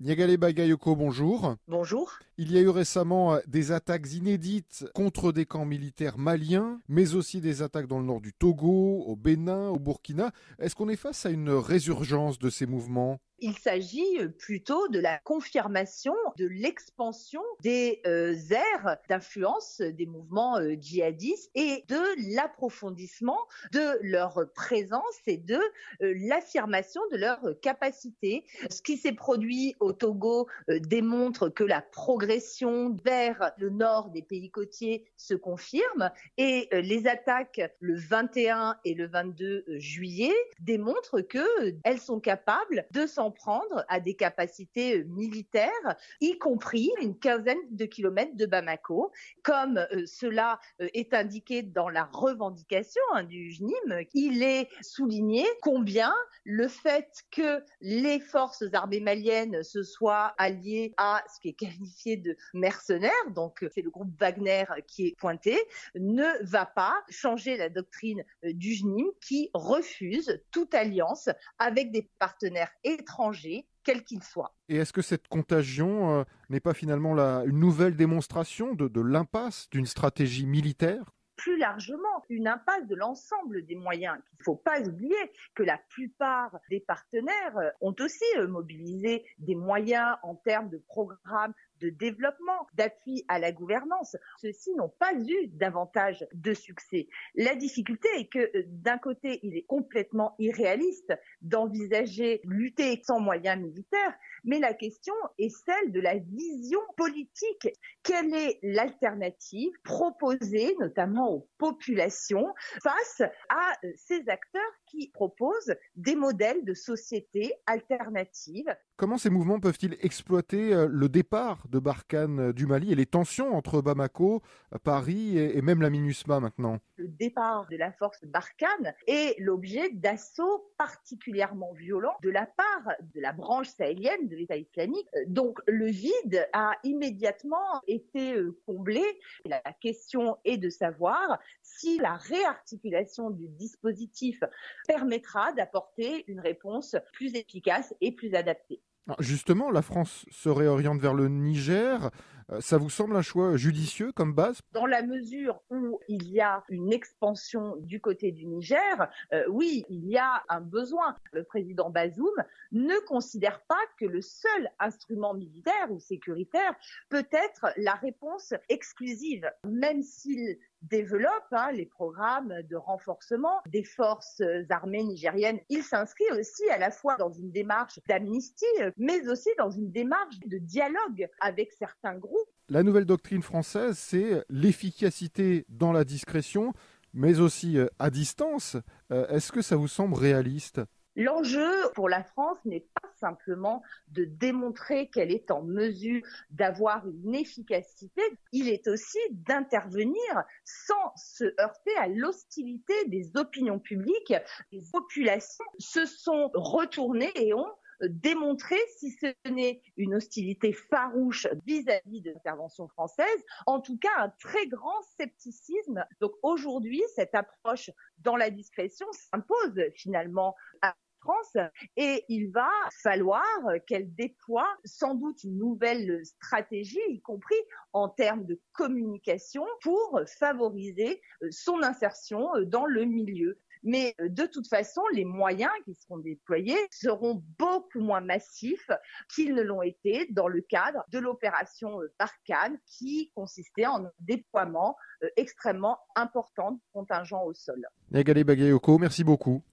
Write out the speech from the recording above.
Niagale Bagayoko, bonjour. Bonjour. Il y a eu récemment des attaques inédites contre des camps militaires maliens, mais aussi des attaques dans le nord du Togo, au Bénin, au Burkina. Est-ce qu'on est face à une résurgence de ces mouvements? Il s'agit plutôt de la confirmation de l'expansion des aires d'influence des mouvements djihadistes et de l'approfondissement de leur présence et de l'affirmation de leur capacité. Ce qui s'est produit au Togo démontre que la progression vers le nord des pays côtiers se confirme et les attaques le 21 et le 22 juillet démontrent qu'elles sont capables de s'en prendre à des capacités militaires, y compris une quinzaine de kilomètres de Bamako, comme cela est indiqué dans la revendication du JNIM. Il est souligné combien le fait que les forces armées maliennes se soient alliées à ce qui est qualifié de mercenaires, donc c'est le groupe Wagner qui est pointé, ne va pas changer la doctrine du JNIM qui refuse toute alliance avec des partenaires étrangers, quels qu'ils soient. Et est-ce que cette contagion n'est pas finalement une nouvelle démonstration de l'impasse d'une stratégie militaire? Plus largement, une impasse de l'ensemble des moyens. Il ne faut pas oublier que la plupart des partenaires ont aussi mobilisé des moyens en termes de programmes de développement, d'appui à la gouvernance. Ceux-ci n'ont pas eu davantage de succès. La difficulté est que d'un côté, il est complètement irréaliste d'envisager lutter sans moyens militaires, mais la question est celle de la vision politique. Quelle est l'alternative proposée notamment aux populations face à ces acteurs qui proposent des modèles de société alternatives? Comment ces mouvements peuvent-ils exploiter le départ de Barkhane du Mali et les tensions entre Bamako, Paris et même la MINUSMA maintenant? Le départ de la force Barkhane est l'objet d'assauts particulièrement violents de la part de la branche sahélienne de l'État islamique. Donc le vide a immédiatement été comblé. La question est de savoir si la réarticulation du dispositif permettra d'apporter une réponse plus efficace et plus adaptée. Alors, justement, la France se réoriente vers le Niger. Ça vous semble un choix judicieux comme base? Dans la mesure où il y a une expansion du côté du Niger, oui, il y a un besoin. Le président Bazoum ne considère pas que le seul instrument militaire ou sécuritaire peut être la réponse exclusive, même s'il développe les programmes de renforcement des forces armées nigériennes. Il s'inscrit aussi à la fois dans une démarche d'amnistie, mais aussi dans une démarche de dialogue avec certains groupes. La nouvelle doctrine française, c'est l'efficacité dans la discrétion, mais aussi à distance. Est-ce que ça vous semble réaliste? L'enjeu pour la France n'est pas simplement de démontrer qu'elle est en mesure d'avoir une efficacité, il est aussi d'intervenir sans se heurter à l'hostilité des opinions publiques. Les populations se sont retournées et ont démontré, si ce n'est une hostilité farouche vis-à-vis de l'intervention française, en tout cas un très grand scepticisme. Donc aujourd'hui, cette approche dans la discrétion s'impose finalement à France et il va falloir qu'elle déploie sans doute une nouvelle stratégie, y compris en termes de communication, pour favoriser son insertion dans le milieu. Mais de toute façon, les moyens qui seront déployés seront beaucoup moins massifs qu'ils ne l'ont été dans le cadre de l'opération Barkhane, qui consistait en un déploiement extrêmement important de contingents au sol. Niagale Bagayoko, merci beaucoup.